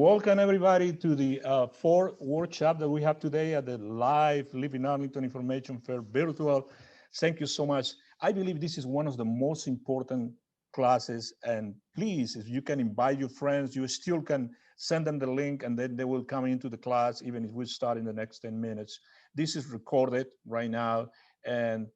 Welcome everybody to the fourth workshop that we have today at the LAIF Living Arlington Information Fair virtual. Thank you so much. I believe this is one of the most important classes, and please, if you can invite your friends, you still can send them the link and then they will come into the class even if we start in the next 10 minutes. This is recorded right now, and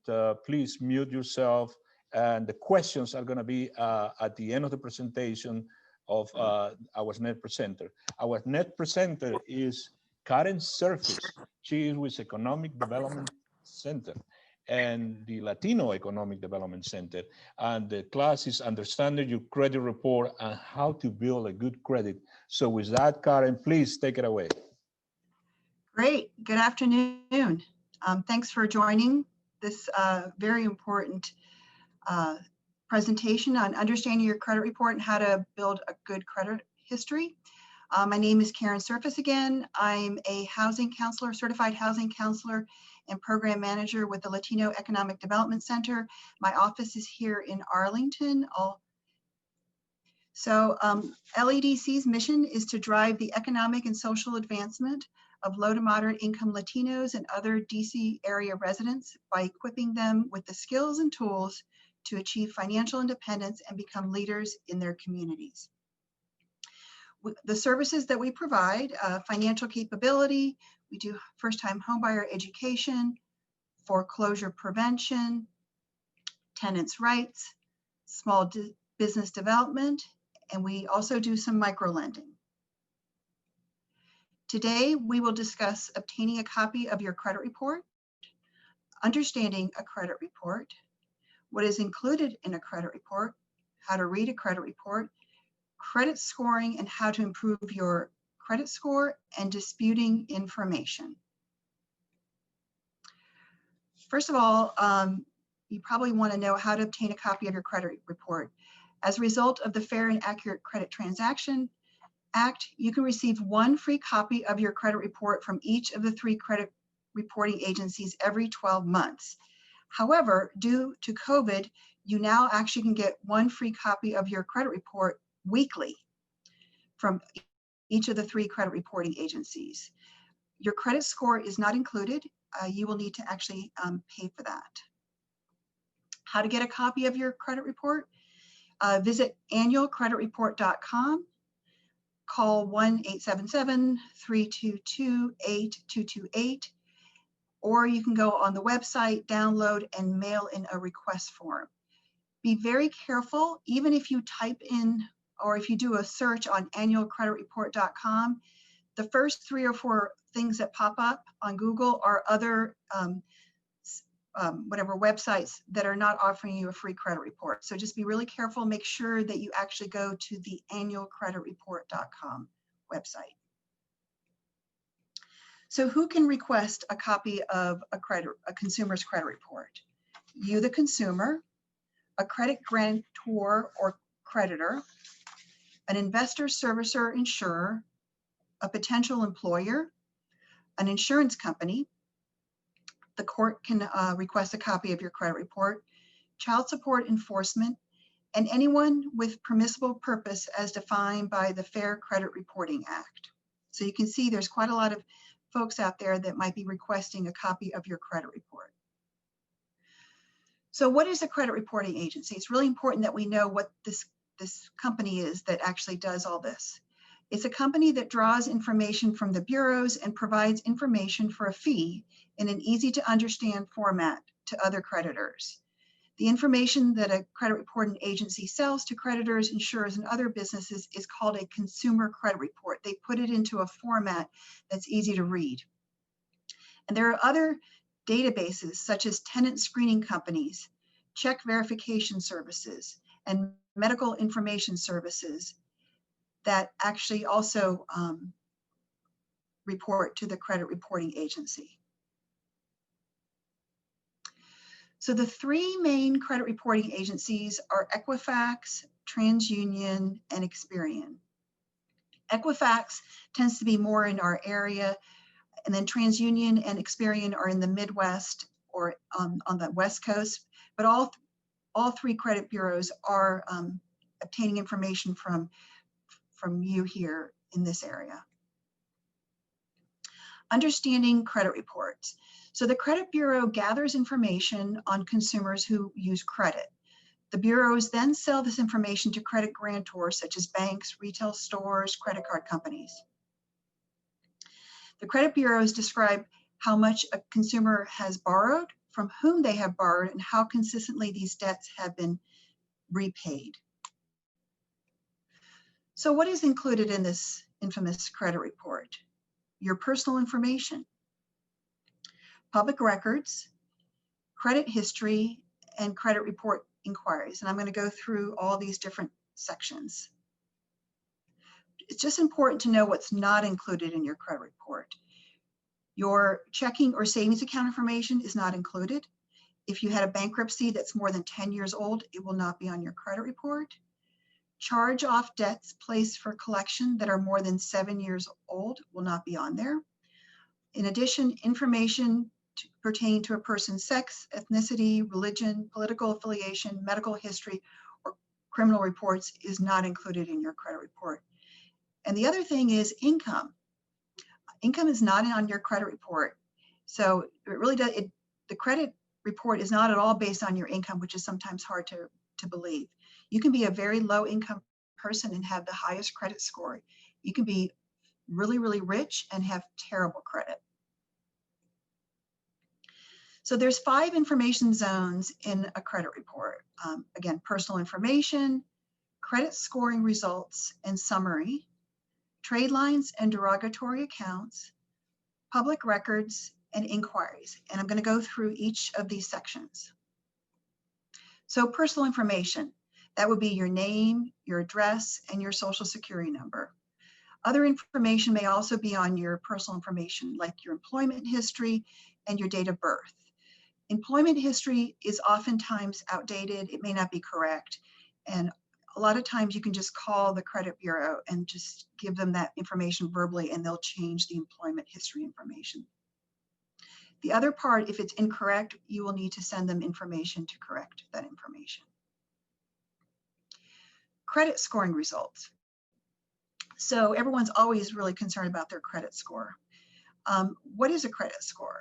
please mute yourself, and the questions are going to be at the end of the presentation of our net presenter. Our net presenter is Karen Surface. She is with Economic Development Center and the Latino Economic Development Center. And the class is Understanding Your Credit Report and How to Build a Good Credit. So with that, Karen, please take it away. Great. Good afternoon. Thanks for joining this very important presentation on understanding your credit report and how to build a good credit history. My name is Karen Surface again. I'm a housing counselor, certified housing counselor and program manager with the Latino Economic Development Center. My office is here in Arlington. LEDC's mission is to drive the economic and social advancement of low to moderate income Latinos and other DC area residents by equipping them with the skills and tools to achieve financial independence and become leaders in their communities. The services that we provide, financial capability, we do first-time homebuyer education, foreclosure prevention, tenants' rights, small business development, and we also do some micro-lending. Today, we will discuss obtaining a copy of your credit report, understanding a credit report, what is included in a credit report, how to read a credit report, credit scoring and how to improve your credit score, and disputing information. First of all, you probably want to know how to obtain a copy of your credit report. As a result of the Fair and Accurate Credit Transaction Act, you can receive one free copy of your credit report from each of the 3 credit reporting agencies every 12 months. However, due to COVID, you now actually can get one free copy of your credit report weekly from each of the 3 credit reporting agencies. Your credit score is not included. You will need to actually pay for that. How to get a copy of your credit report? Visit annualcreditreport.com, call 1-877-322-8228, or you can go on the website, download, and mail in a request form. Be very careful, even if you type in or if you do a search on annualcreditreport.com, the first 3 or 4 things that pop up on Google are other whatever websites that are not offering you a free credit report. So just be really careful, make sure that you actually go to the annualcreditreport.com website. So who can request a copy of a consumer's credit report? You, the consumer, a credit grantor or creditor, an investor, servicer, insurer, a potential employer, an insurance company. The court can request a copy of your credit report, child support enforcement, and anyone with permissible purpose as defined by the Fair Credit Reporting Act. So you can see there's quite a lot of folks out there that might be requesting a copy of your credit report. So what is a credit reporting agency? It's really important that we know what this company is that actually does all this. It's a company that draws information from the bureaus and provides information for a fee in an easy to understand format to other creditors. The information that a credit reporting agency sells to creditors, insurers, and other businesses is called a consumer credit report. They put it into a format that's easy to read. And there are other databases such as tenant screening companies, check verification services, and medical information services that actually also report to the credit reporting agency. So the 3 main credit reporting agencies are Equifax, TransUnion, and Experian. Equifax tends to be more in our area, and then TransUnion and Experian are in the Midwest or on the West Coast, but all 3 credit bureaus are obtaining information from you here in this area. Understanding credit reports. So the credit bureau gathers information on consumers who use credit. The bureaus then sell this information to credit grantors such as banks, retail stores, credit card companies. The credit bureaus describe how much a consumer has borrowed, from whom they have borrowed, and how consistently these debts have been repaid. So what is included in this infamous credit report? Your personal information, public records, credit history, and credit report inquiries. And I'm going to go through all these different sections. It's just important to know what's not included in your credit report. Your checking or savings account information is not included. If you had a bankruptcy that's more than 10 years old, it will not be on your credit report. Charge-off debts placed for collection that are more than 7 years old will not be on there. In addition, information pertaining to a person's sex, ethnicity, religion, political affiliation, medical history, or criminal reports is not included in your credit report. And the other thing is income. Income is not on your credit report. So it really does, the credit report is not at all based on your income, which is sometimes hard to believe. You can be a very low income person and have the highest credit score. You can be really, really rich and have terrible credit. So there's 5 information zones in a credit report. Again, personal information, credit scoring results and summary, trade lines and derogatory accounts, public records, and inquiries. And I'm going to go through each of these sections. So personal information, that would be your name, your address, and your social security number. Other information may also be on your personal information, like your employment history and your date of birth. Employment history is oftentimes outdated. It may not be correct. And a lot of times you can just call the credit bureau and just give them that information verbally, and they'll change the employment history information. The other part, if it's incorrect, you will need to send them information to correct that information. Credit scoring results. So everyone's always really concerned about their credit score. What is a credit score?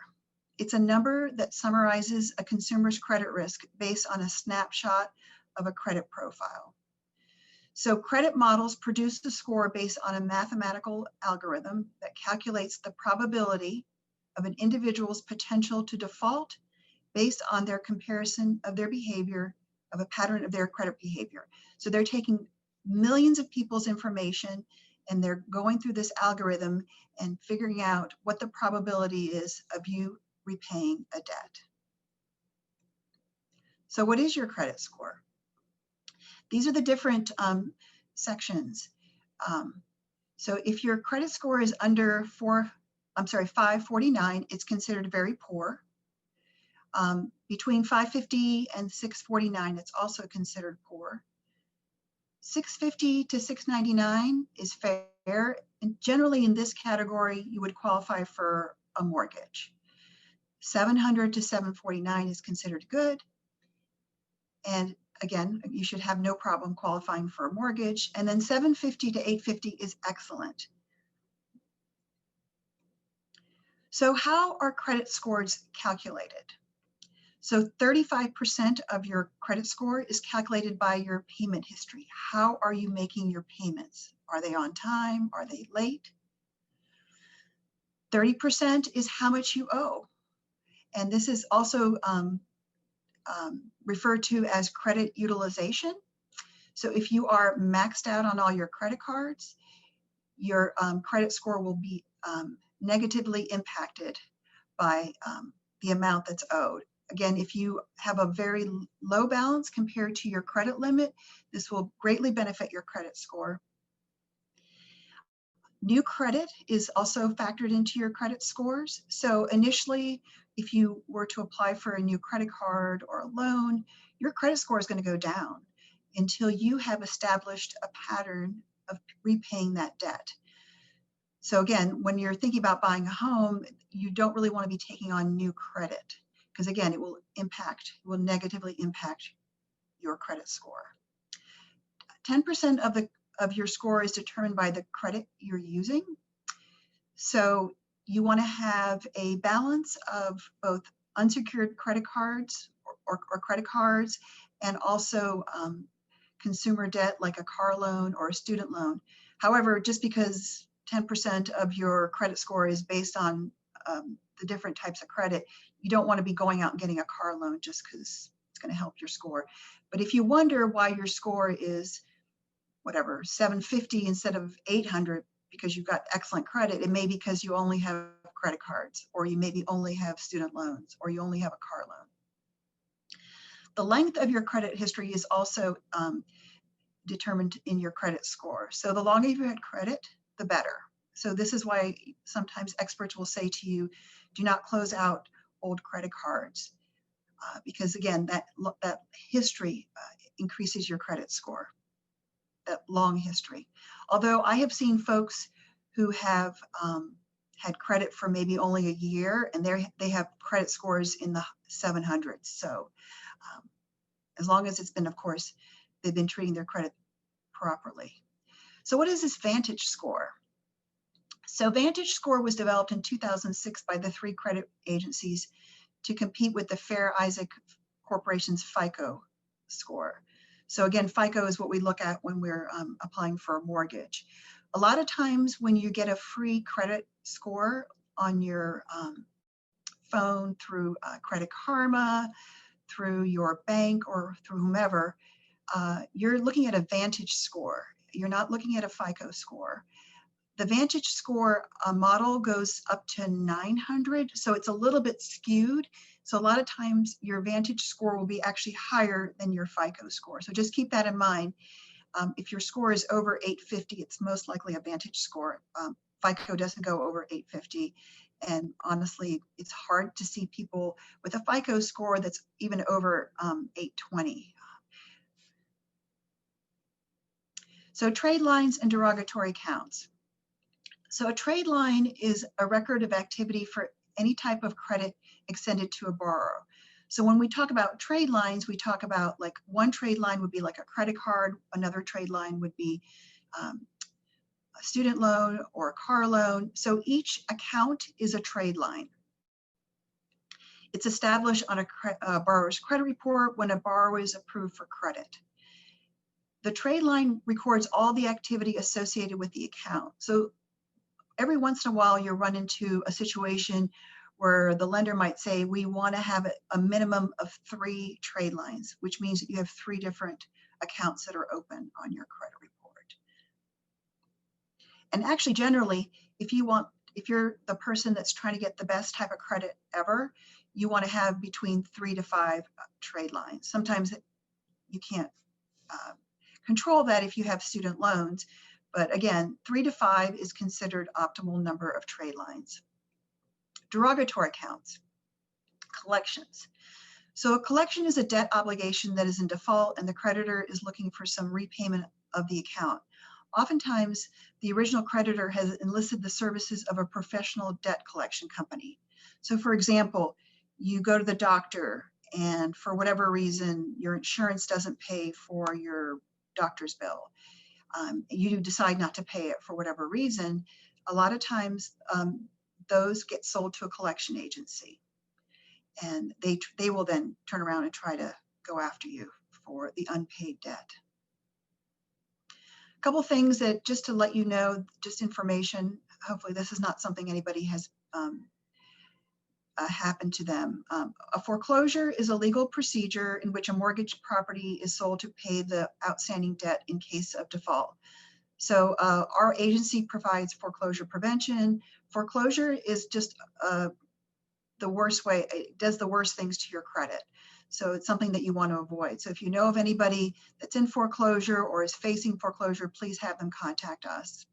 It's a number that summarizes a consumer's credit risk based on a snapshot of a credit profile. So credit models produce the score based on a mathematical algorithm that calculates the probability of an individual's potential to default based on their comparison of their behavior, of a pattern of their credit behavior. So they're taking millions of people's information and they're going through this algorithm and figuring out what the probability is of you repaying a debt. So what is your credit score? These are the different sections. So if your credit score is under 549, it's considered very poor. Between 550 and 649, it's also considered poor. 650 to 699 is fair, and generally in this category, you would qualify for a mortgage. 700 to 749 is considered good. And again, you should have no problem qualifying for a mortgage. And then 750 to 850 is excellent. So how are credit scores calculated? So 35% of your credit score is calculated by your payment history. How are you making your payments? Are they on time? Are they late? 30% is how much you owe. And this is also referred to as credit utilization. So if you are maxed out on all your credit cards, your credit score will be negatively impacted by the amount that's owed. Again, if you have a very low balance compared to your credit limit, this will greatly benefit your credit score. New credit is also factored into your credit scores. So initially, if you were to apply for a new credit card or a loan, your credit score is going to go down until you have established a pattern of repaying that debt. So again, when you're thinking about buying a home, you don't really want to be taking on new credit because again, it will negatively impact your credit score. 10% of the of your score is determined by the credit you're using. So you want to have a balance of both unsecured credit cards or credit cards, and also consumer debt like a car loan or a student loan. However, just because 10% of your credit score is based on the different types of credit, you don't want to be going out and getting a car loan just because it's going to help your score. But if you wonder why your score is whatever 750 instead of 800 because you've got excellent credit, it may be because you only have credit cards, or you maybe only have student loans, or you only have a car loan. The length of your credit history is also determined in your credit score. So the longer you've had credit, the better. So this is why sometimes experts will say to you, do not close out old credit cards, because again, that history increases your credit score, that long history. Although I have seen folks who have had credit for maybe only a year, and they have credit scores in the 700s. So as long as it's been, of course, they've been treating their credit properly. So what is this Vantage score? So Vantage score was developed in 2006 by the 3 credit agencies to compete with the Fair Isaac Corporation's FICO score. So again, FICO is what we look at when we're applying for a mortgage. A lot of times when you get a free credit score on your phone through Credit Karma, through your bank, or through whomever, you're looking at a Vantage score. You're not looking at a FICO score. The Vantage score model goes up to 900, so it's a little bit skewed. So a lot of times your Vantage score will be actually higher than your FICO score. So just keep that in mind. If your score is over 850, it's most likely a Vantage score. FICO doesn't go over 850. And honestly, it's hard to see people with a FICO score that's even over 820. So trade lines and derogatory counts. So a trade line is a record of activity for any type of credit extended to a borrower. So when we talk about trade lines, we talk about like one trade line would be like a credit card, another trade line would be a student loan or a car loan. So each account is a trade line. It's established on a borrower's credit report when a borrower is approved for credit. The trade line records all the activity associated with the account. So every once in a while, you'll run into a situation where the lender might say, we want to have a minimum of 3 trade lines, which means that you have 3 different accounts that are open on your credit report. And actually, generally, if you're the person that's trying to get the best type of credit ever, you want to have between 3 to 5 trade lines. Sometimes you can't control that if you have student loans, but again, 3 to 5 is considered optimal number of trade lines. Derogatory counts, collections. So a collection is a debt obligation that is in default and the creditor is looking for some repayment of the account. Oftentimes, the original creditor has enlisted the services of a professional debt collection company. So for example, you go to the doctor and for whatever reason, your insurance doesn't pay for your doctor's bill. You decide not to pay it for whatever reason. A lot of times, those get sold to a collection agency, and they will then turn around and try to go after you for the unpaid debt. A couple things that just to let you know, just information. Hopefully, this is not something anybody has happened to them. A foreclosure is a legal procedure in which a mortgage property is sold to pay the outstanding debt in case of default. So our agency provides foreclosure prevention. Foreclosure is just the worst way, it does the worst things to your credit. So it's something that you want to avoid. So if you know of anybody that's in foreclosure or is facing foreclosure, please have them contact us.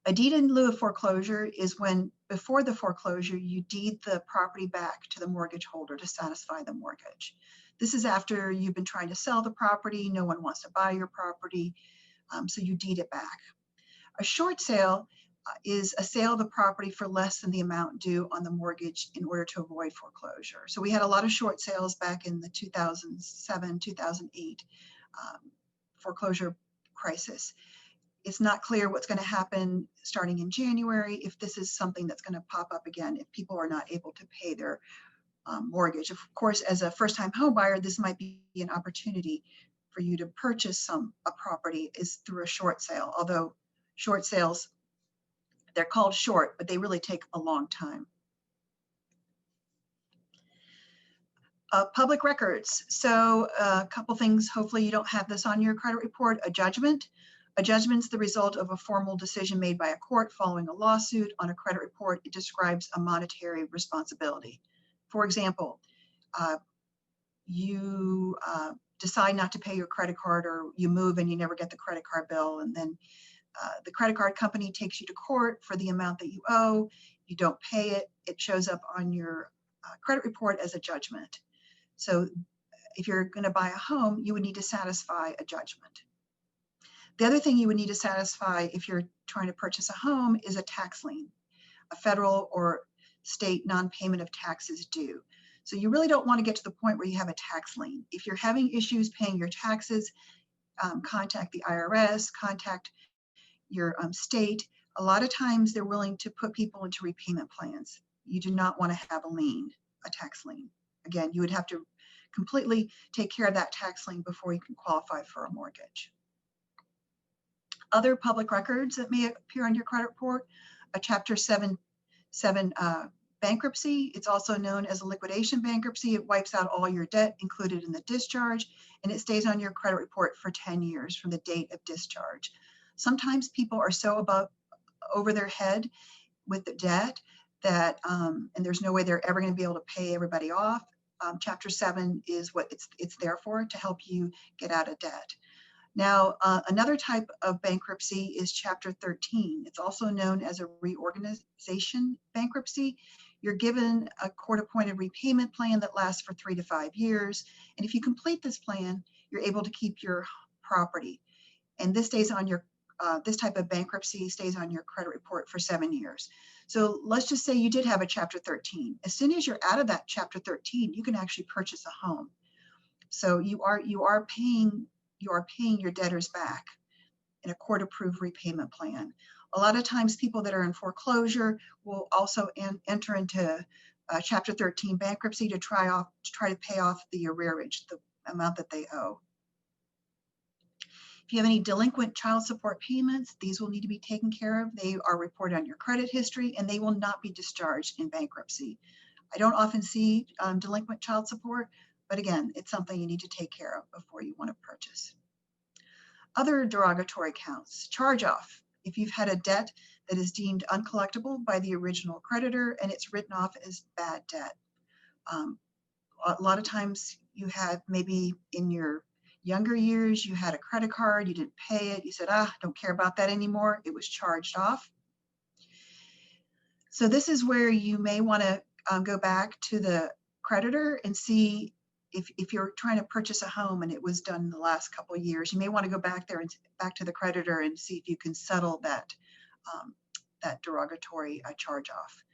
A deed in lieu of foreclosure is when, before the foreclosure, you deed the property back to the mortgage holder to satisfy the mortgage. This is after you've been trying to sell the property, no one wants to buy your property, so you deed it back. A short sale is a sale of the property for less than the amount due on the mortgage in order to avoid foreclosure. So we had a lot of short sales back in the 2007, 2008 foreclosure crisis. It's not clear what's going to happen starting in January, if this is something that's going to pop up again, if people are not able to pay their mortgage. Of course, as a first-time home buyer, this might be an opportunity for you to purchase a property is through a short sale, although short sales, they're called short, but they really take a long time. Public records. So a couple things, hopefully you don't have this on your credit report. A judgment. A judgment's the result of a formal decision made by a court following a lawsuit. On a credit report, it describes a monetary responsibility. For example, you decide not to pay your credit card, or you move and you never get the credit card bill, and then the credit card company takes you to court for the amount that you owe. You don't pay it. It shows up on your credit report as a judgment. So if you're going to buy a home, you would need to satisfy a judgment. The other thing you would need to satisfy if you're trying to purchase a home is a tax lien, a federal or state non-payment of taxes due. So you really don't want to get to the point where you have a tax lien. If you're having issues paying your taxes, contact the IRS, contact your state. A lot of times they're willing to put people into repayment plans. You do not want to have a lien, a tax lien. Again, you would have to completely take care of that tax lien before you can qualify for a mortgage. Other public records that may appear on your credit report, a Chapter 7 bankruptcy. It's also known as a liquidation bankruptcy. It wipes out all your debt included in the discharge, and it stays on your credit report for 10 years from the date of discharge. Sometimes people are so over their head with the debt that, and there's no way they're ever going to be able to pay everybody off. Chapter 7 is what it's there for, to help you get out of debt. Now, another type of bankruptcy is Chapter 13. It's also known as a reorganization bankruptcy. You're given a court-appointed repayment plan that lasts for 3 to 5 years. And if you complete this plan, you're able to keep your property. And this stays on your, this type of bankruptcy stays on your credit report for 7 years. So let's just say you did have a Chapter 13. As soon as you're out of that Chapter 13, you can actually purchase a home. So you are paying your debtors back in a court-approved repayment plan. A lot of times people that are in foreclosure will also enter into Chapter 13 bankruptcy to try to pay off the arrearage, the amount that they owe. If you have any delinquent child support payments, these will need to be taken care of. They are reported on your credit history, and they will not be discharged in bankruptcy. I don't often see delinquent child support, but again, it's something you need to take care of before you want to purchase. Other derogatory counts, charge-off. If you've had a debt that is deemed uncollectible by the original creditor and it's written off as bad debt. A lot of times you had, maybe in your younger years, you had a credit card, you didn't pay it, you said, don't care about that anymore, it was charged off. So this is where you may want to go back to the creditor and see if you're trying to purchase a home and it was done in the last couple of years, you may want to go back there and back to the creditor and see if you can settle that that derogatory charge off.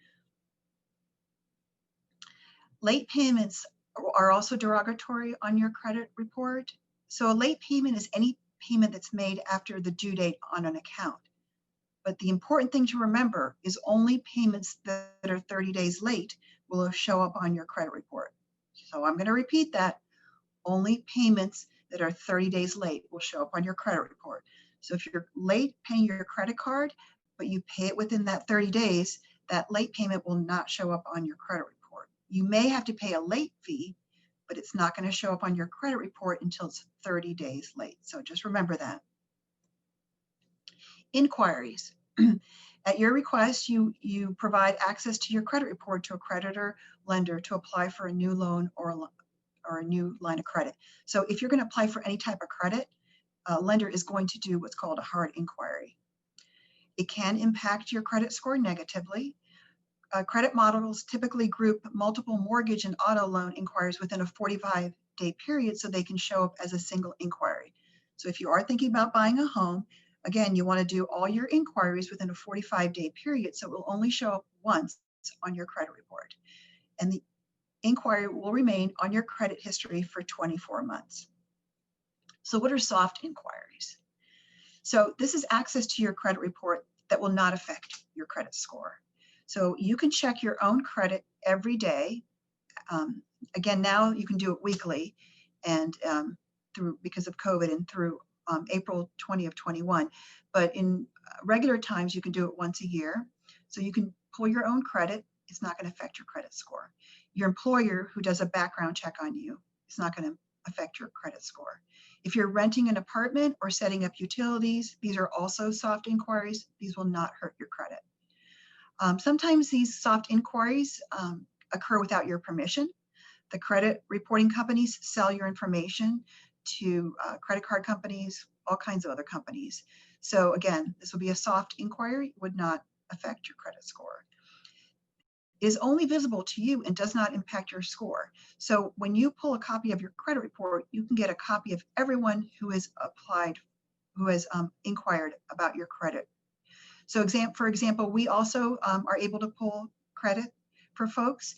Late payments are also derogatory on your credit report. So a late payment is any payment that's made after the due date on an account. But the important thing to remember is only payments that are 30 days late will show up on your credit report. So I'm going to repeat that. Only payments that are 30 days late will show up on your credit report. So if you're late paying your credit card, but you pay it within that 30 days, that late payment will not show up on your credit report. You may have to pay a late fee, but it's not going to show up on your credit report until it's 30 days late. So just remember that. Inquiries. At your request, you provide access to your credit report to a creditor lender to apply for a new loan or a new line of credit. So if you're going to apply for any type of credit, a lender is going to do what's called a hard inquiry. It can impact your credit score negatively. Credit models typically group multiple mortgage and auto loan inquiries within a 45-day period so they can show up as a single inquiry. So if you are thinking about buying a home, again, you want to do all your inquiries within a 45-day period, so it will only show up once on your credit report. And the inquiry will remain on your credit history for 24 months. So what are soft inquiries? So this is access to your credit report that will not affect your credit score. So you can check your own credit every day. Again, now you can do it weekly, and through because of COVID and through April 20 of 21. But in regular times, you can do it once a year. So you can pull your own credit. It's not going to affect your credit score. Your employer who does a background check on you, it's not going to affect your credit score. If you're renting an apartment or setting up utilities, these are also soft inquiries. These will not hurt your credit. Sometimes these soft inquiries occur without your permission. The credit reporting companies sell your information to credit card companies, all kinds of other companies. So again, this will be a soft inquiry, would not affect your credit score. It is only visible to you and does not impact your score. So when you pull a copy of your credit report, you can get a copy of everyone who has applied, who has inquired about your credit. So for example, we also are able to pull credit for folks.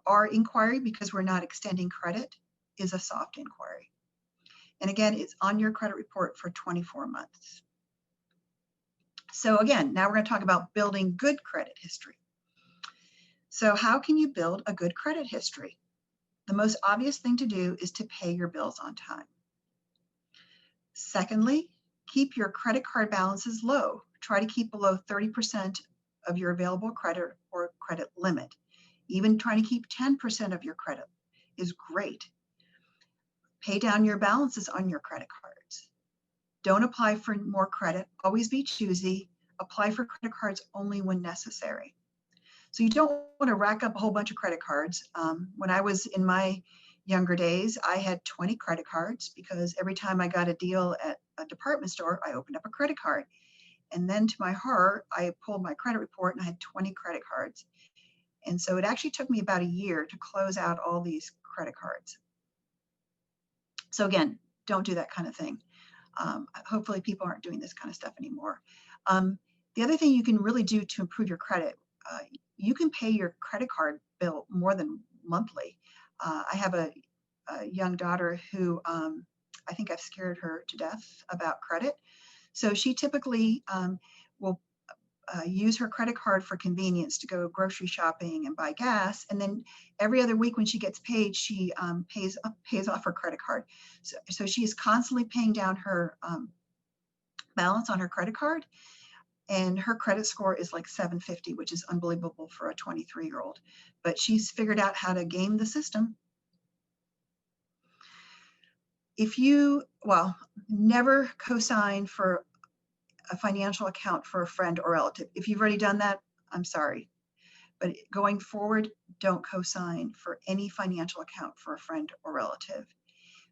Our inquiry, because we're not extending credit, is a soft inquiry. And again, it's on your credit report for 24 months. So again, now we're going to talk about building good credit history. So how can you build a good credit history? The most obvious thing to do is to pay your bills on time. Secondly, keep your credit card balances low. Try to keep below 30% of your available credit or credit limit. Even trying to keep 10% of your credit is great. Pay down your balances on your credit cards. Don't apply for more credit. Always be choosy. Apply for credit cards only when necessary. So you don't want to rack up a whole bunch of credit cards. When I was in my younger days, I had 20 credit cards because every time I got a deal at a department store, I opened up a credit card. And then to my horror, I pulled my credit report and I had 20 credit cards. And so it actually took me about a year to close out all these credit cards. So again, don't do that kind of thing. Hopefully people aren't doing this kind of stuff anymore. The other thing you can really do to improve your credit, you can pay your credit card bill more than monthly. I have a young daughter who I think I've scared her to death about credit. So she typically will use her credit card for convenience to go grocery shopping and buy gas. And then every other week when she gets paid, she pays off her credit card. So she is constantly paying down her balance on her credit card. And her credit score is like 750, which is unbelievable for a 23-year-old. But she's figured out how to game the system. Never co-sign for a financial account for a friend or relative. If you've already done that, I'm sorry. But going forward, don't co-sign for any financial account for a friend or relative.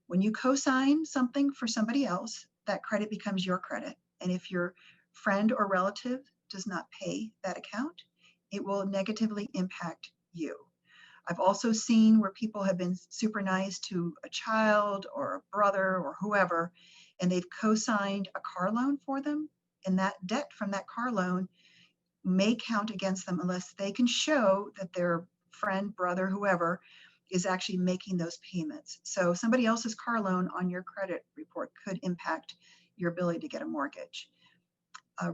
When you co-sign something for somebody else, that credit becomes your credit. And if your friend or relative does not pay that account, it will negatively impact you. I've also seen where people have been super nice to a child or a brother or whoever, and they've co-signed a car loan for them, and that debt from that car loan may count against them unless they can show that their friend, brother, whoever is actually making those payments. So somebody else's car loan on your credit report could impact your ability to get a mortgage.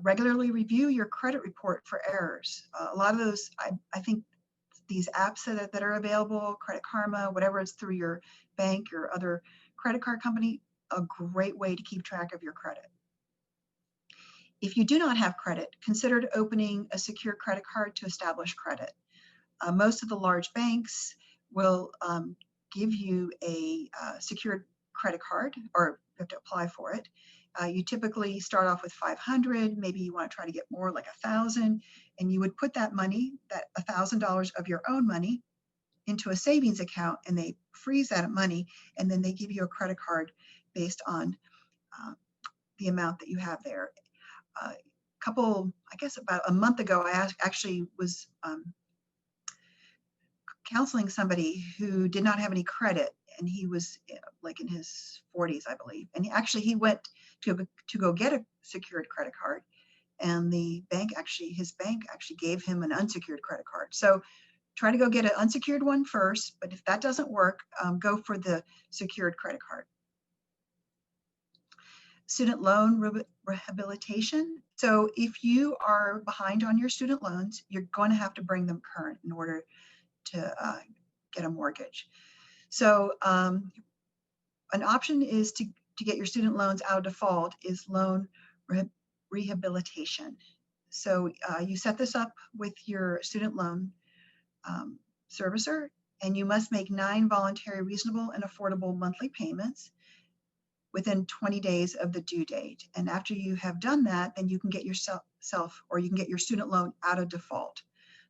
Regularly review your credit report for errors. A lot of those, I think these apps that are available, Credit Karma, whatever it's through your bank or other credit card company, a great way to keep track of your credit. If you do not have credit, consider opening a secure credit card to establish credit. Most of the large banks will give you a secured credit card, or you have to apply for it. You typically start off with 500, maybe you want to try to get more like 1,000, and you would put that money, that $1,000 of your own money, into a savings account, and they freeze that money, and then they give you a credit card based on the amount that you have there. About a month ago, I actually was counseling somebody who did not have any credit, and he was like in his 40s, I believe. And he went to go get a secured credit card, and his bank actually gave him an unsecured credit card. So try to go get an unsecured one first, but if that doesn't work, go for the secured credit card. student loan rehabilitation. So if you are behind on your student loans, you're going to have to bring them current in order to get a mortgage. So an option is to get your student loans out of default is loan rehabilitation. So you set this up with your student loan servicer, and you must make 9 voluntary, reasonable, and affordable monthly payments within 20 days of the due date. And after you have done that, then you can get yourself or you can get your student loan out of default.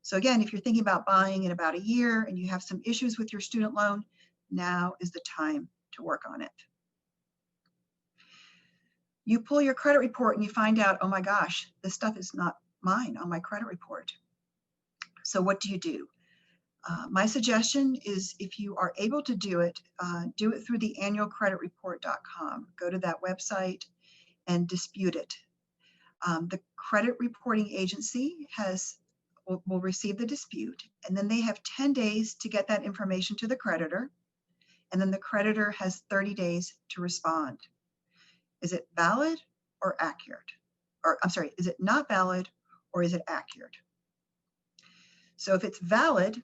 So again, if you're thinking about buying in about a year and you have some issues with your student loan, now is the time to work on it. You pull your credit report and you find out, oh my gosh, this stuff is not mine on my credit report. So what do you do? My suggestion is if you are able to do it through the annualcreditreport.com. Go to that website and dispute it. The credit reporting agency will receive the dispute, and then they have 10 days to get that information to the creditor, and then the creditor has 30 days to respond. Is it valid or accurate? Or I'm sorry, is it not valid or is it accurate? So if it's valid,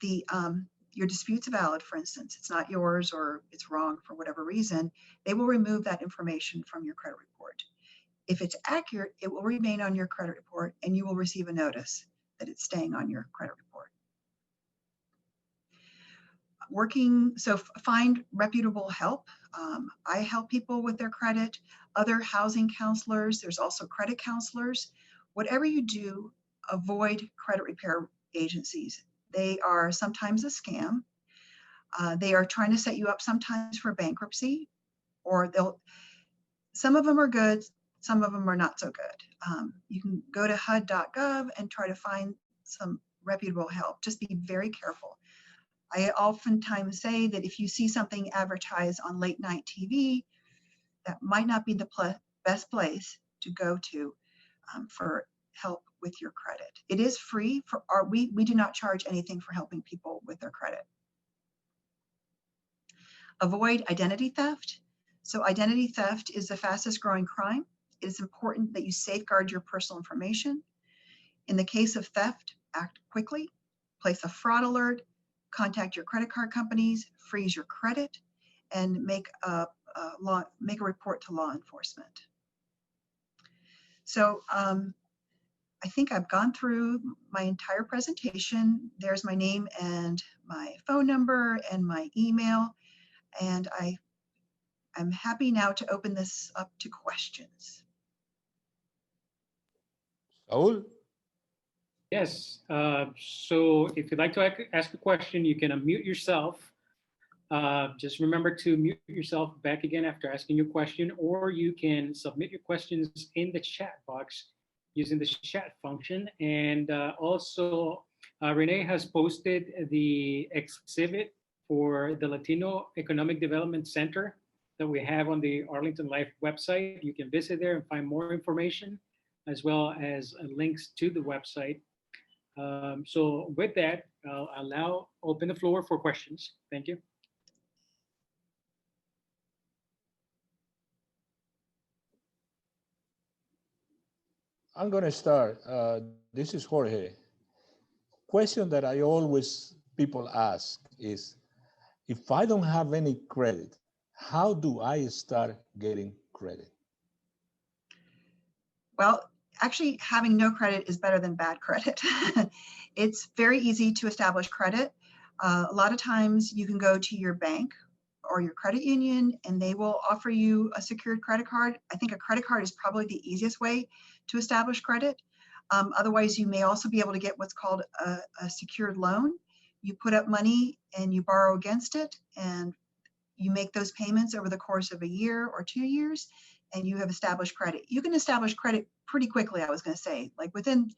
your dispute's valid, for instance, it's not yours or it's wrong for whatever reason, they will remove that information from your credit report. If it's accurate, it will remain on your credit report and you will receive a notice that it's staying on your credit report. Find reputable help. I help people with their credit, other housing counselors, there's also credit counselors. Whatever you do, avoid credit repair agencies. They are sometimes a scam. They are trying to set you up sometimes for bankruptcy, or some of them are good, some of them are not so good. You can go to HUD.gov and try to find some reputable help. Just be very careful. I oftentimes say that if you see something advertised on late night TV, that might not be the best place to go to for help with your credit. It is free for we do not charge anything for helping people with their credit. Avoid identity theft. So identity theft is the fastest growing crime. It is important that you safeguard your personal information. In the case of theft, act quickly, place a fraud alert, contact your credit card companies, freeze your credit, and make a report to law enforcement. So I think I've gone through my entire presentation. There's my name and my phone number and my email. And I'm happy now to open this up to questions. Saul? Yes, so if you'd like to ask a question, you can unmute yourself. Just remember to mute yourself back again after asking your question, or you can submit your questions in the chat box using the chat function. And also, Renee has posted the exhibit for the Latino Economic Development Center that we have on the Arlington LAIF website. You can visit there and find more information, as well as links to the website. So with that, I'll now open the floor for questions. Thank you. I'm going to start. This is Jorge. Question that I always people ask is, if I don't have any credit, how do I start getting credit? Well, actually having no credit is better than bad credit. It's very easy to establish credit. A lot of times you can go to your bank or your credit union and they will offer you a secured credit card. I think a credit card is probably the easiest way to establish credit. Otherwise, you may also be able to get what's called a secured loan. You put up money and you borrow against it, and you make those payments over the course of a year or 2 years, and you have established credit. You can establish credit pretty quickly, I was going to say, like within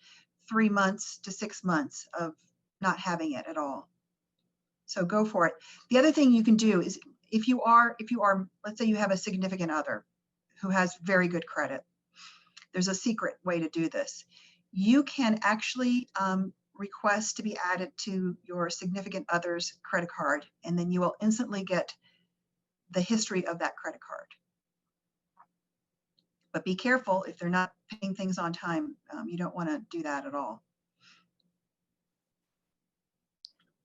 3 months to 6 months of not having it at all. So go for it. The other thing you can do is if you are, let's say you have a significant other who has very good credit, there's a secret way to do this. You can actually request to be added to your significant other's credit card, and then you will instantly get the history of that credit card. But be careful if they're not paying things on time. You don't want to do that at all.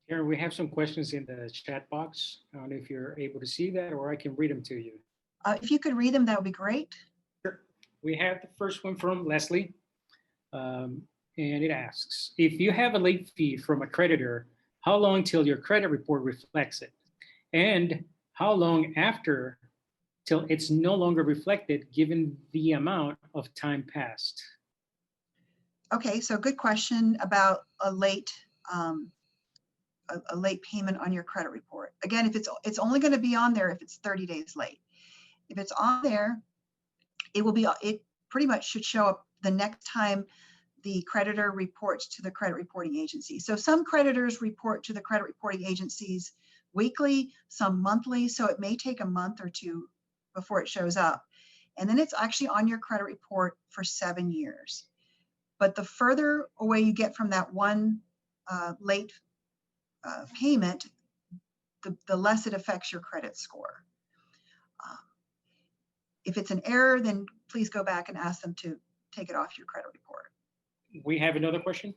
Karen, we have some questions in the chat box. I don't know if you're able to see that, or I can read them to you. If you could read them, that would be great. Sure. We have the first one from Leslie, and it asks, if you have a late fee from a creditor, how long till your credit report reflects it? And how long after till it's no longer reflected given the amount of time passed? Okay, so good question about a late payment on your credit report. Again, if it's only going to be on there if it's 30 days late. If it's on there, it pretty much should show up the next time the creditor reports to the credit reporting agency. So some creditors report to the credit reporting agencies weekly, some monthly, so it may take a month or two before it shows up. And then it's actually on your credit report for 7 years. But the further away you get from that one late payment, the less it affects your credit score. If it's an error, then please go back and ask them to take it off your credit report. We have another question.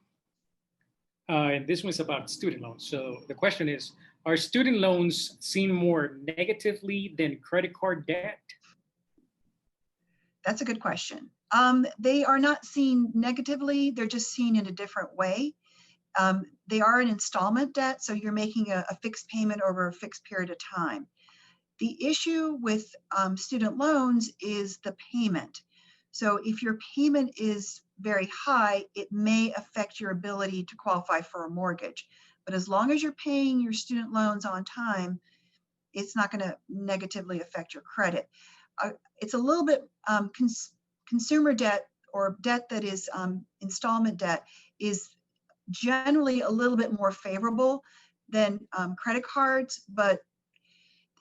And this one's about student loans. So the question is, are student loans seen more negatively than credit card debt? That's a good question. They are not seen negatively. They're just seen in a different way. They are an installment debt, so you're making a fixed payment over a fixed period of time. The issue with student loans is the payment. So if your payment is very high, it may affect your ability to qualify for a mortgage. But as long as you're paying your student loans on time, it's not going to negatively affect your credit. It's a little bit consumer debt or debt that is installment debt is generally a little bit more favorable than credit cards, but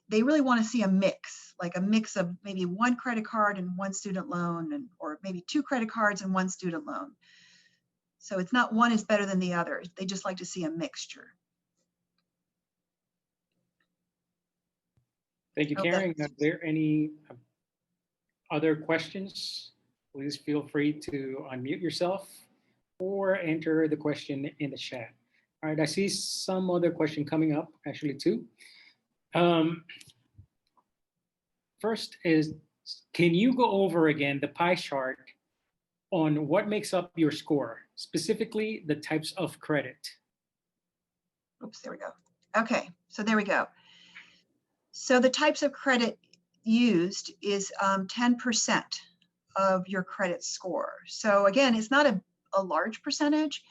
they really want to see a mix, like a mix of maybe one credit card and one student loan, or maybe two credit cards and one student loan. So it's not one is better than the other. They just like to see a mixture. Thank you, Karen. Are there any other questions? Please feel free to unmute yourself or enter the question in the chat. All right, I see some other question coming up, actually, too. First is, can you go over again the pie chart on what makes up your score, specifically the types of credit? Oops, there we go. Okay, so there we go. So the types of credit used is 10% of your credit score. So again, it's not a large percentage,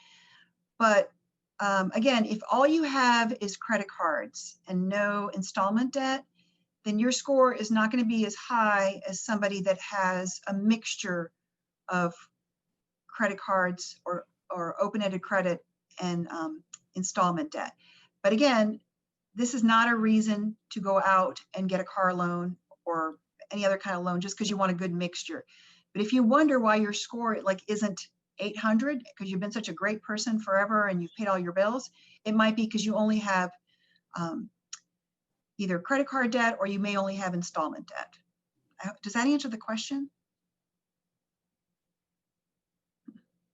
but again, if all you have is credit cards and no installment debt, then your score is not going to be as high as somebody that has a mixture of credit cards or open-ended credit and installment debt. But again, this is not a reason to go out and get a car loan or any other kind of loan just because you want a good mixture. But if you wonder why your score isn't 800 because you've been such a great person forever and you've paid all your bills, it might be because you only have either credit card debt or you may only have installment debt. Does that answer the question?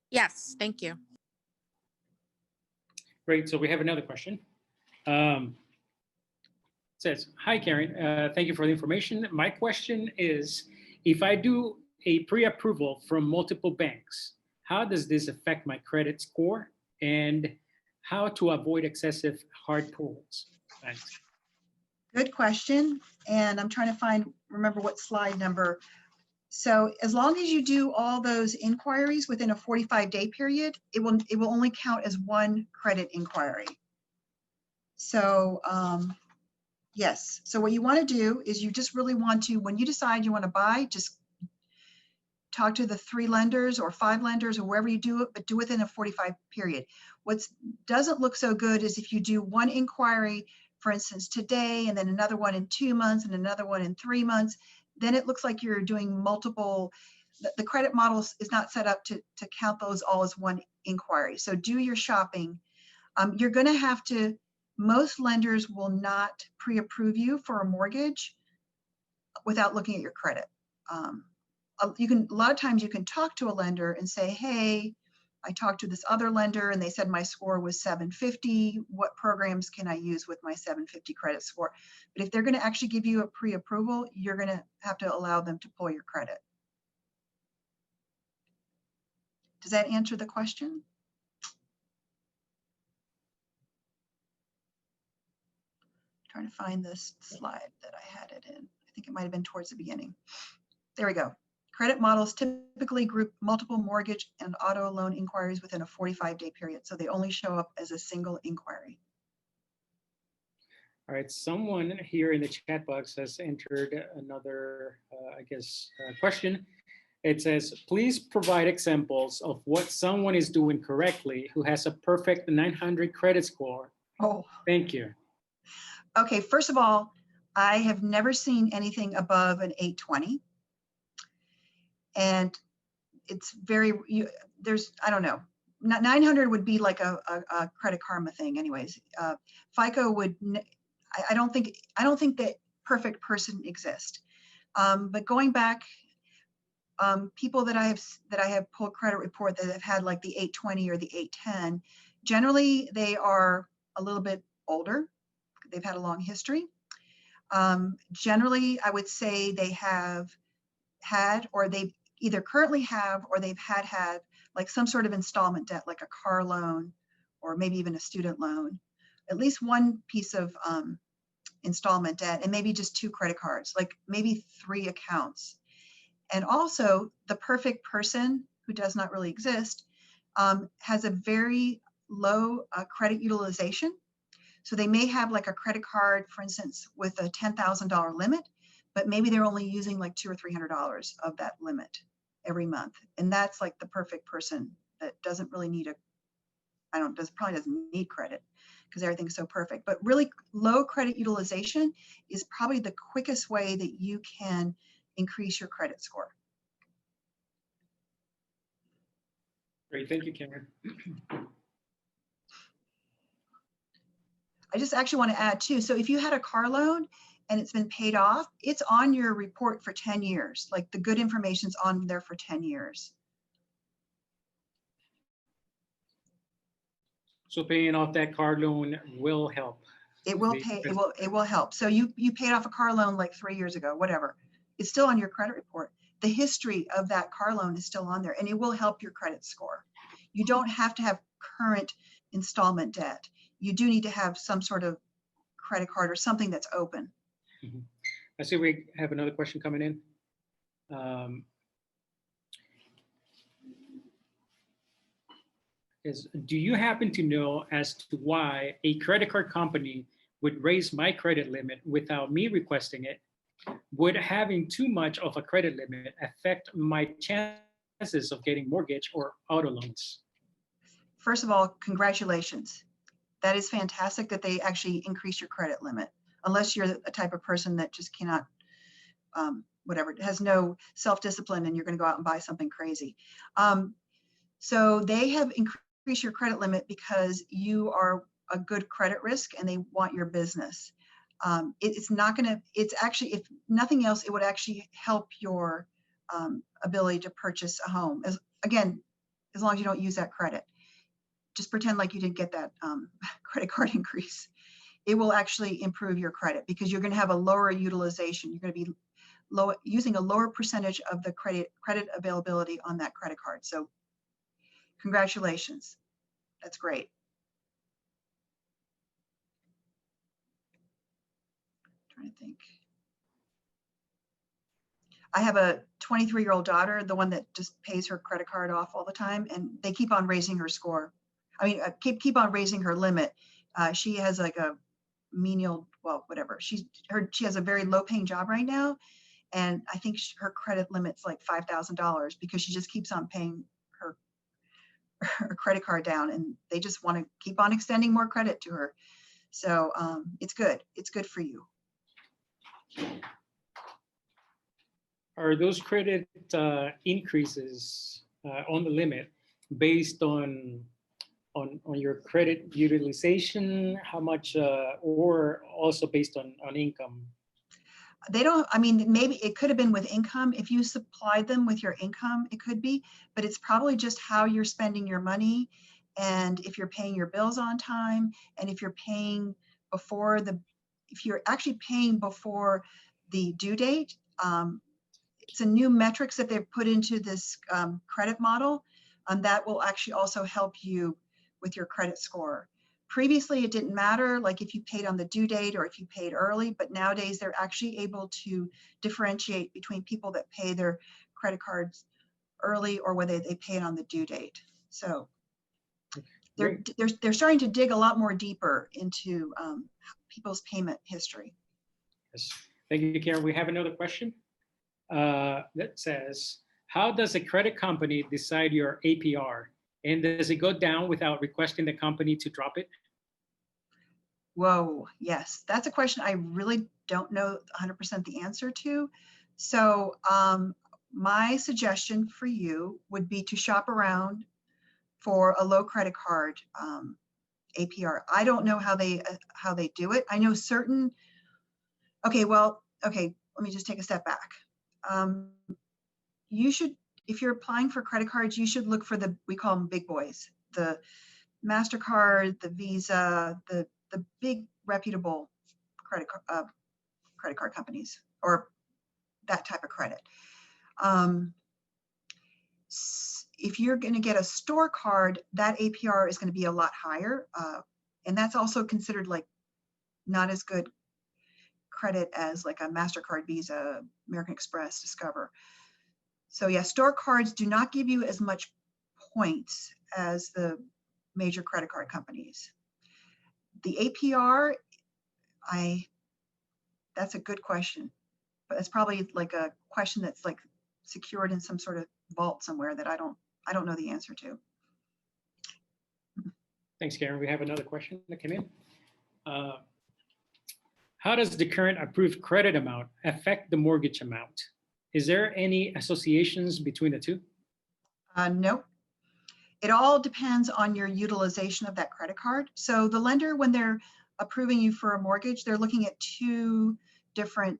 Yes, thank you. Great, so we have another question. It says, hi Karen, thank you for the information. My question is, if I do a pre-approval from multiple banks, how does this affect my credit score and how to avoid excessive hard pulls? Thanks. Good question. And I'm trying to remember what slide number. So as long as you do all those inquiries within a 45-day period, it will only count as one credit inquiry. So yes, so what you want to do is you just really want to, when you decide you want to buy, just talk to the 3 lenders or 5 lenders or wherever you do it, but do within a 45 period. What doesn't look so good is if you do one inquiry, for instance, today, and then another one in 2 months and another one in 3 months, then it looks like you're doing multiple. The credit model is not set up to count those all as one inquiry. So do your shopping. You're going to have to, most lenders will not pre-approve you for a mortgage without looking at your credit. a lot of times you can talk to a lender and say, hey, I talked to this other lender and they said my score was 750. What programs can I use with my 750 credit score? But if they're going to actually give you a pre-approval, you're going to have to allow them to pull your credit. Does that answer the question? Trying to find this slide that I had it in. I think it might have been towards the beginning. There we go. Credit models typically group multiple mortgage and auto loan inquiries within a 45-day period. So they only show up as a single inquiry. All right, someone here in the chat box has entered another, question. It says, please provide examples of what someone is doing correctly who has a perfect 900 credit score. Oh, Thank you. okay. First of all, I have never seen anything above an 820. And it's very, I don't know, 900 would be like a Credit Karma thing anyways. FICO would, I don't think that perfect person exists. But going back, people that I have pulled credit report that have had like the 820 or the 810, generally they are a little bit older. They've had a long history. Generally, I would say they have had, or they either currently have, or they've had like some sort of installment debt, like a car loan, or maybe even a student loan, at least one piece of installment debt, and maybe just 2 credit cards, like maybe 3 accounts. And also the perfect person, who does not really exist, has a very low credit utilization. So they may have like a credit card, for instance, with a $10,000 limit, but maybe they're only using like $200 or $300 of that limit every month. And that's like the perfect person that doesn't really need probably doesn't need credit because everything's so perfect. But really low credit utilization is probably the quickest way that you can increase your credit score. Great, thank you, Karen. I just actually want to add too, so if you had a car loan and it's been paid off, it's on your report for 10 years. Like the good information's on there for 10 years. So paying off that car loan will help. It will pay, it will help. So you paid off a car loan like 3 years ago, whatever. It's still on your credit report. The history of that car loan is still on there and it will help your credit score. You don't have to have current installment debt. You do need to have some sort of credit card or something that's open. Mm-hmm. I see we have another question coming in. Do you happen to know as to why a credit card company would raise my credit limit without me requesting it? Would having too much of a credit limit affect my chances of getting mortgage or auto loans? First of all, congratulations. That is fantastic that they actually increase your credit limit, unless you're a type of person that just cannot, whatever, has no self-discipline and you're going to go out and buy something crazy. So they have increased your credit limit because you are a good credit risk and they want your business. It's not going to, it's actually, if nothing else, it would actually help your ability to purchase a home. Again, as long as you don't use that credit. Just pretend like you didn't get that credit card increase. It will actually improve your credit because you're going to have a lower utilization. You're going to be using a lower percentage of the credit availability on that credit card. So congratulations. That's great. I'm trying to think. I have a 23-year-old daughter, the one that just pays her credit card off all the time, and they keep on raising her score. I mean, keep on raising her limit. She has like a menial, well, whatever. She has a very low paying job right now. And I think her credit limit's like $5,000 because she just keeps on paying her credit card down and they just want to keep on extending more credit to her. So it's good. It's good for you. Are those credit increases on the limit based on your credit utilization, how much, or also based on income? They don't, I mean, maybe it could have been with income. If you supplied them with your income, it could be, but it's probably just how you're spending your money. And if you're paying your bills on time, and if you're paying before if you're actually paying before the due date, it's a new metrics that they've put into this credit model, that will actually also help you with your credit score. Previously, it didn't matter, like if you paid on the due date or if you paid early, but nowadays they're actually able to differentiate between people that pay their credit cards early or whether they pay it on the due date. So they're starting to dig a lot more deeper into people's payment history. Yes. Thank you, Karen. We have another question that says, how does a credit company decide your APR? And does it go down without requesting the company to drop it? Whoa, yes, that's a question I really don't know 100% the answer to. So my suggestion for you would be to shop around for a low credit card APR. I don't know how they do it. I know certain, okay, let me just take a step back. You should, if you're applying for credit cards, you should look for we call them big boys, the MasterCard, the Visa, the big reputable credit card companies, or that type of credit. If you're going to get a store card, that APR is going to be a lot higher. And that's also considered like not as good credit as like a MasterCard, Visa, American Express, Discover. So yeah, store cards do not give you as much points as the major credit card companies. The APR, that's a good question, but it's probably like a question that's like secured in some sort of vault somewhere that I don't know the answer to. Thanks, Karen. We have another question that came in. How does the current approved credit amount affect the mortgage amount? Is there any associations between the two? No. It all depends on your utilization of that credit card. So the lender, when they're approving you for a mortgage, they're looking at two different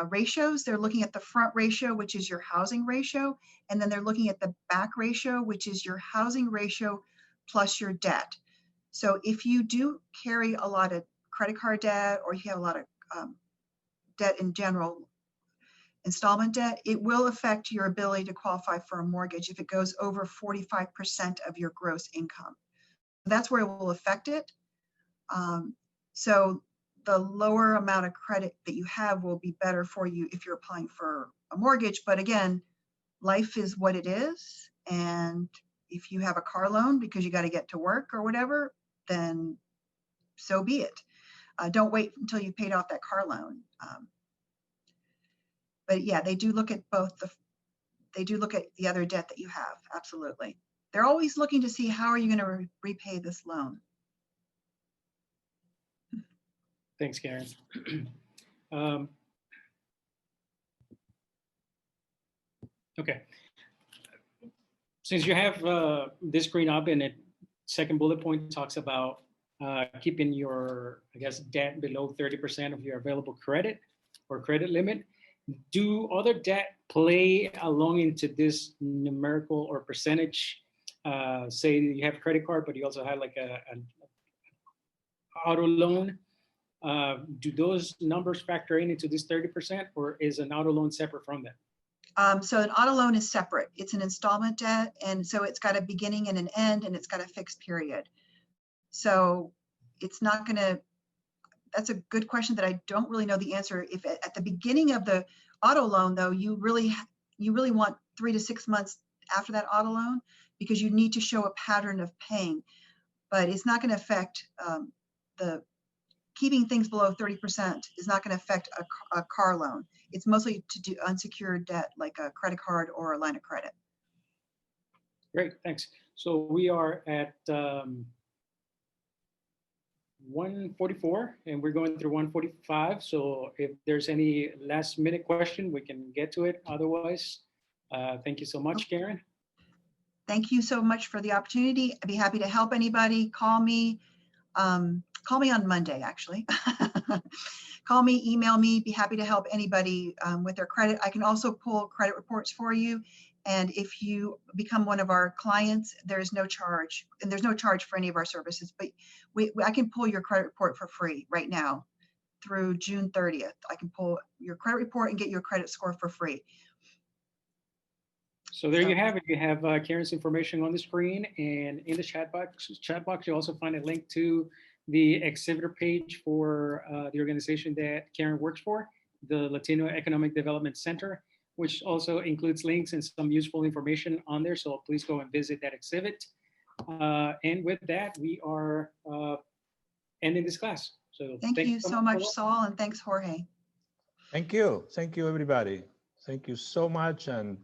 ratios. They're looking at the front ratio, which is your housing ratio, and then they're looking at the back ratio, which is your housing ratio plus your debt. So if you do carry a lot of credit card debt, or you have a lot of debt in general, installment debt, it will affect your ability to qualify for a mortgage if it goes over 45% of your gross income. That's where it will affect it. So the lower amount of credit that you have will be better for you if you're applying for a mortgage. But again, life is what it is. And if you have a car loan because you got to get to work or whatever, then so be it. Don't wait until you paid off that car loan. But yeah, they do look at they do look at the other debt that you have. Absolutely. They're always looking to see how are you going to repay this loan. Thanks, Karen. Okay. Since you have this screen up, and it second bullet point talks about keeping your, I guess, debt below 30% of your available credit or credit limit. Do other debt play along into this numerical or percentage? Say you have a credit card, but you also have like an auto loan. Do those numbers factor into this 30%, or is an auto loan separate from that? So an auto loan is separate. It's an installment debt, and so it's got a beginning and an end, and it's got a fixed period. So it's not going to, that's a good question that I don't really know the answer. If at the beginning of the auto loan, though, you really want 3 to 6 months after that auto loan, because you need to show a pattern of paying. But it's not going to affect keeping things below 30% is not going to affect a car loan. It's mostly to do unsecured debt like a credit card or a line of credit. Great, thanks. So we are at 1:44, and we're going through 1:45. So if there's any last minute question, we can get to it. Otherwise, thank you so much, Karen. Thank you so much for the opportunity. I'd be happy to help anybody. Call me. call me on Monday, actually. Call me, email me, be happy to help anybody with their credit. I can also pull credit reports for you. And if you become one of our clients, there's no charge, and there's no charge for any of our services, but I can pull your credit report for free right now through June 30th. I can pull your credit report and get your credit score for free. So there you have it. You have Karen's information on the screen, and in the chat box, you also find a link to the exhibitor page for the organization that Karen works for, the Latino Economic Development Center, which also includes links and some useful information on there. So please go and visit that exhibit. And with that, we are ending this class. So thank you so much, Saul, and thanks, Jorge. Thank you. Thank you, everybody. Thank you so much. And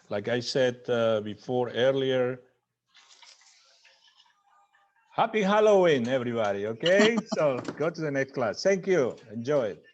like I said before earlier, happy Halloween, everybody. Okay, so go to the next class. Thank you. Enjoy it.